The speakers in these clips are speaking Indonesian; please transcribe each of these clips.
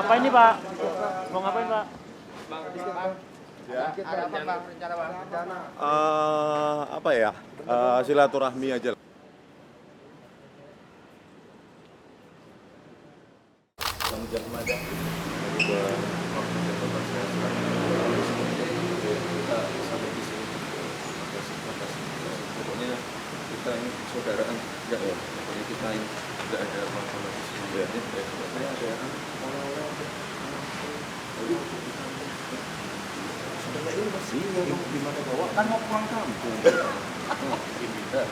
ngapain nih Pak? Mau ngapain Pak? Ya, ada apa Bang rencana Bang? Apa ya? Silaturahmi aja. Jam aja. Kita sampai di sini. Pokoknya kita ini saudaraan, enggak ya? Pokoknya kita ini tidak ada apa-apa di sini. Ya, saya ada ini masih di mana bawa kan mau pulang kampung. Bisa.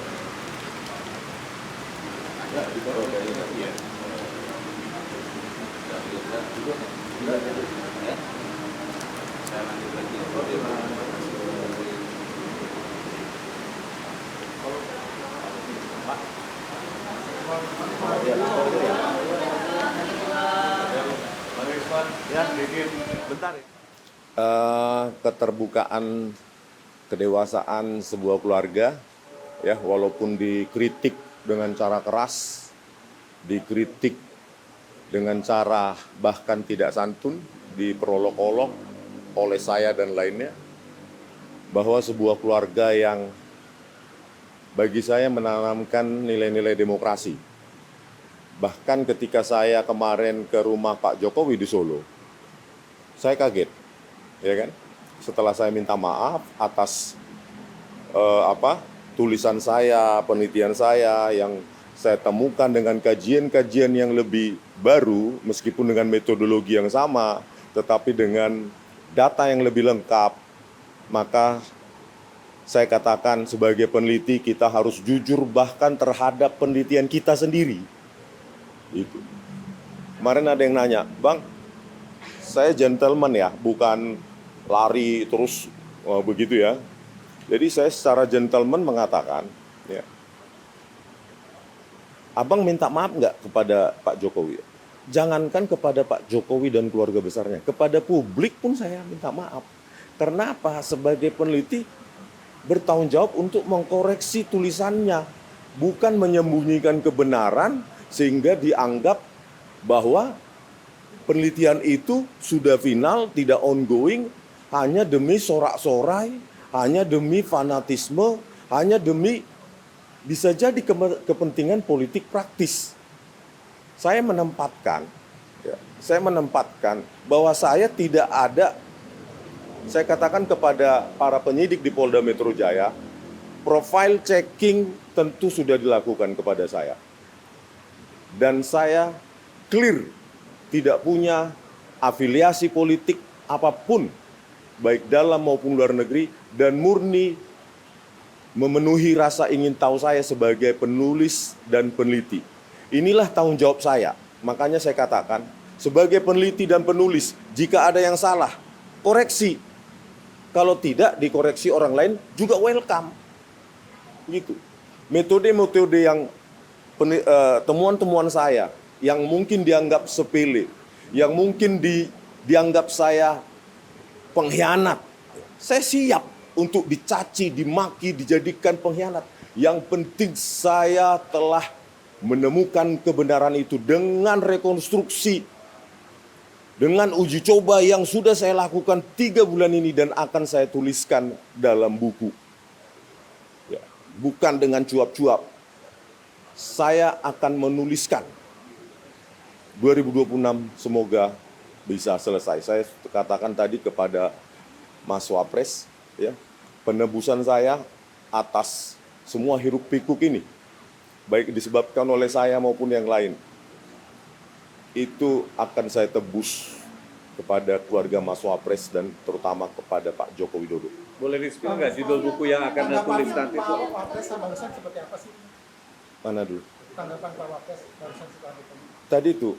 Ya, di bawah ya. Ya. Saya lanjut lagi. Pak. Ya, sedikit. Bentar. Keterbukaan, kedewasaan sebuah keluarga, ya walaupun dikritik dengan cara keras, dikritik dengan cara bahkan tidak santun, diperolok-olok oleh saya dan lainnya, bahwa sebuah keluarga yang bagi saya menanamkan nilai-nilai demokrasi. Bahkan ketika saya kemarin ke rumah Pak Jokowi di Solo, saya kaget, ya kan? Setelah saya minta maaf atas tulisan saya, penelitian saya yang saya temukan dengan kajian-kajian yang lebih baru, meskipun dengan metodologi yang sama, tetapi dengan data yang lebih lengkap, maka saya katakan sebagai peneliti kita harus jujur bahkan terhadap penelitian kita sendiri. Itu. Kemarin ada yang nanya, Bang, saya gentleman ya, bukan lari terus begitu ya. Jadi saya secara gentleman mengatakan, ya, Abang minta maaf nggak kepada Pak Jokowi? Jangankan kepada Pak Jokowi dan keluarga besarnya, kepada publik pun saya minta maaf. Karena apa? Sebagai peneliti bertanggung jawab untuk mengkoreksi tulisannya, bukan menyembunyikan kebenaran sehingga dianggap bahwa penelitian itu sudah final, tidak ongoing, hanya demi sorak-sorai, hanya demi fanatisme, hanya demi bisa jadi kepentingan politik praktis. Saya menempatkan bahwa saya tidak ada, saya katakan kepada para penyidik di Polda Metro Jaya, profile checking tentu sudah dilakukan kepada saya. Dan saya clear, tidak punya afiliasi politik apapun, baik dalam maupun luar negeri, dan murni memenuhi rasa ingin tahu saya sebagai penulis dan peneliti. Inilah tanggung jawab saya. Makanya saya katakan, sebagai peneliti dan penulis, jika ada yang salah, koreksi. Kalau tidak, dikoreksi orang lain juga welcome. Gitu. Metode-metode yang temuan-temuan saya, yang mungkin dianggap sepele, yang mungkin dianggap saya pengkhianat, saya siap untuk dicaci, dimaki, dijadikan pengkhianat. Yang penting saya telah menemukan kebenaran itu dengan rekonstruksi, dengan uji coba yang sudah saya lakukan 3 bulan ini dan akan saya tuliskan dalam buku. Ya, bukan dengan cuap-cuap. Saya akan menuliskan 2026 semoga bisa selesai. Saya katakan tadi kepada Mas Wapres, ya, penebusan saya atas semua hiruk pikuk ini, baik disebabkan oleh saya maupun yang lain, itu akan saya tebus kepada keluarga Mas Wapres dan terutama kepada Pak Joko Widodo. Boleh di-spill nggak judul buku yang akan ditulis nanti? Pak Wapres barusan seperti apa sih? Mana dulu? Tanggapan Pak Wapres barusan setelah itu. Tadi itu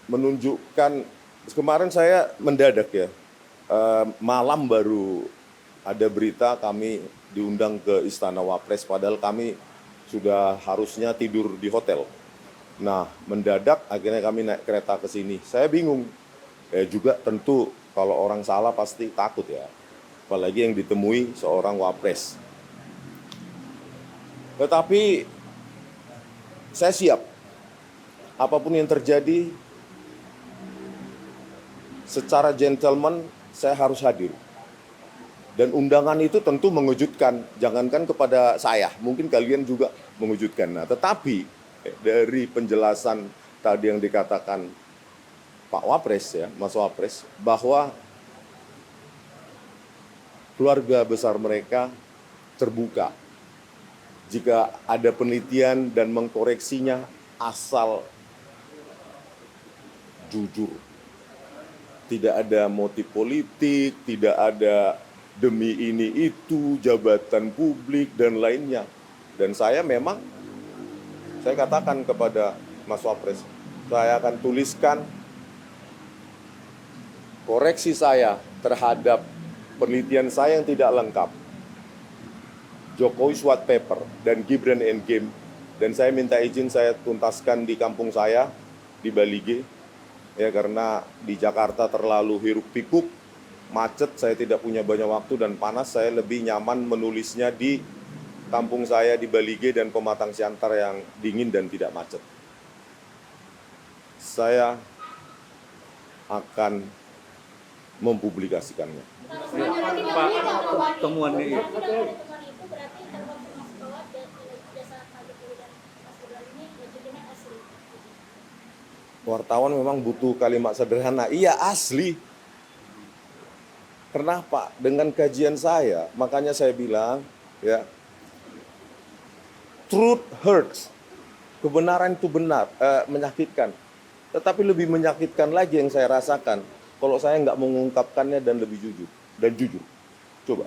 menunjukkan, kemarin saya mendadak ya, malam baru ada berita kami diundang ke Istana Wapres, padahal kami sudah harusnya tidur di hotel. Nah, mendadak akhirnya kami naik kereta ke sini. Saya bingung. Juga tentu kalau orang salah pasti takut ya. Apalagi yang ditemui seorang Wapres. Tetapi saya siap. Apapun yang terjadi, secara gentleman saya harus hadir. Dan undangan itu tentu mengejutkan, jangankan kepada saya, mungkin kalian juga mengejutkan. Nah, tetapi dari penjelasan tadi yang dikatakan Pak Wapres ya, Mas Wapres, bahwa keluarga besar mereka terbuka jika ada penelitian dan mengkoreksinya asal jujur. Tidak ada motif politik, tidak ada demi ini itu, jabatan publik dan lainnya. Dan saya memang, saya katakan kepada Mas Wapres, saya akan tuliskan koreksi saya terhadap penelitian saya yang tidak lengkap, Jokowi white paper dan Gibran endgame, dan saya minta izin saya tuntaskan di kampung saya di Balige, ya karena di Jakarta terlalu hiruk pikuk, macet, saya tidak punya banyak waktu dan panas, saya lebih nyaman menulisnya di kampung saya di Balige dan Pematang Siantar yang dingin dan tidak macet. Saya akan mempublikasikannya. Pak, temuannya itu. Wartawan memang butuh kalimat sederhana. Iya, asli. Kenapa? Dengan kajian saya, makanya saya bilang, ya, truth hurts. Kebenaran itu benar, menyakitkan. Tetapi lebih menyakitkan lagi yang saya rasakan kalau saya nggak mengungkapkannya dan lebih jujur. Dan jujur. Coba.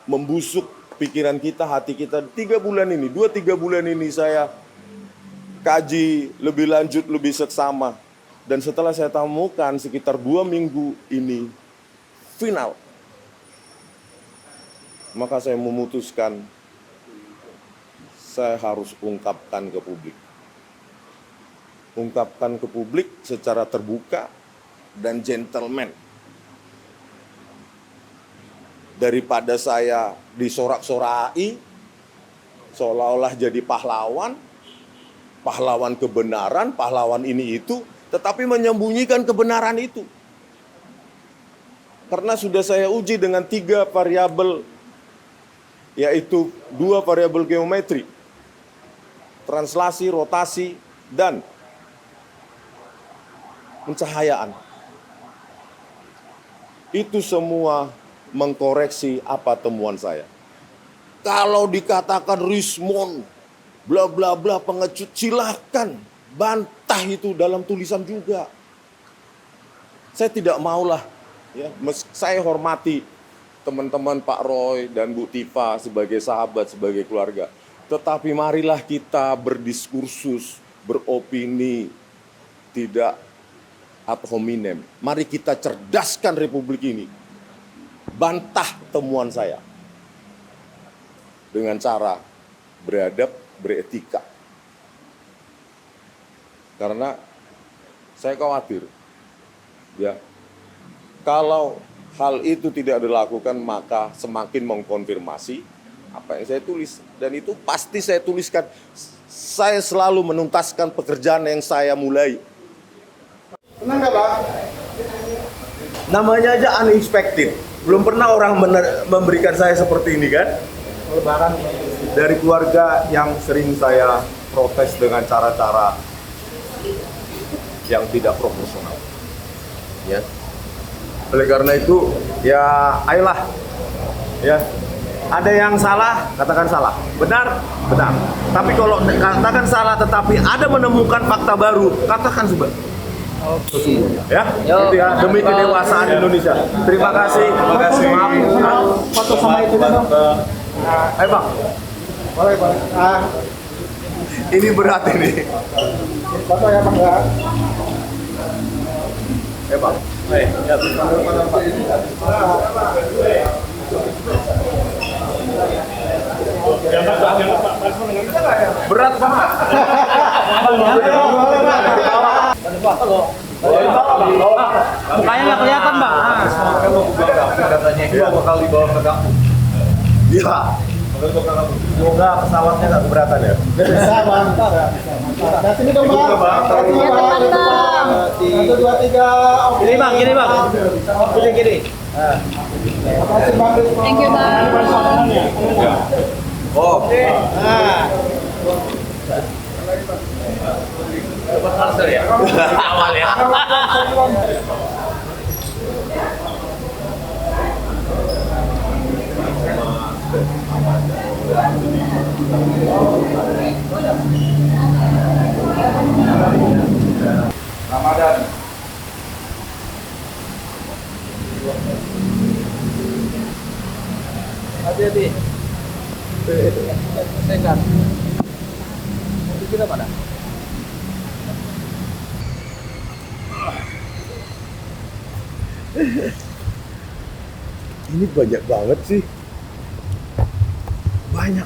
Membusuk pikiran kita, hati kita. 3 bulan ini, 2-3 bulan ini saya kaji lebih lanjut, lebih seksama. Dan setelah saya temukan sekitar 2 minggu ini final, maka saya memutuskan saya harus ungkapkan ke publik. Ungkapkan ke publik secara terbuka dan gentleman. Daripada saya disorak-sorai, seolah-olah jadi pahlawan kebenaran, pahlawan ini itu, tetapi menyembunyikan kebenaran itu. Karena sudah saya uji dengan 3 variabel, yaitu 2 variabel geometri, translasi, rotasi, dan pencahayaan. Itu semua mengkoreksi apa temuan saya. Kalau dikatakan Rismond, bla bla bla pengecut, silahkan bantah itu dalam tulisan juga. Saya tidak maulah, ya, saya hormati teman-teman Pak Roy dan Bu Tifa sebagai sahabat, sebagai keluarga. Tetapi marilah kita berdiskursus, beropini, tidak ad hominem. Mari kita cerdaskan Republik ini. Bantah temuan saya dengan cara beradab, beretika. Karena saya khawatir, ya, kalau hal itu tidak dilakukan maka semakin mengkonfirmasi apa yang saya tulis. Dan itu pasti saya tuliskan. Saya selalu menuntaskan pekerjaan yang saya mulai. Pernah nggak, Pak? Namanya aja unexpected. Belum pernah orang memberikan saya seperti ini kan. Lebaran Dari keluarga yang sering saya protes dengan cara-cara yang tidak proporsional. Ya. Oleh karena itu, ya ayolah. Ya. Ada yang salah, katakan salah. Benar, benar. Tapi kalau katakan salah tetapi ada menemukan fakta baru, katakan sesungguhnya. Ya. Itu ya, demi kedewasaan Indonesia. Terima kasih. Terima kasih. foto sama itu dong. Ayo, Bang. Boleh, Pak. Ini berat ini. Foto ya, Pak. Bang. Berat, Bang. Mukanya nggak kelihatan, Bang. Katanya 2 kali bawa ke kampung. Iya. Semoga pesawatnya nggak keberatan ya. Bisa bang, bisa. Nah sini dong bang. Satu bang. 1, 2, 3. Oke. Gini bang, gini bang. Gini. Makasih bang. Thank you, Bang. Oke. Nah. Awal ya. Ramadan. Hati-hati. Sekat. Kita mana? Ini banyak banget sih. Banyak.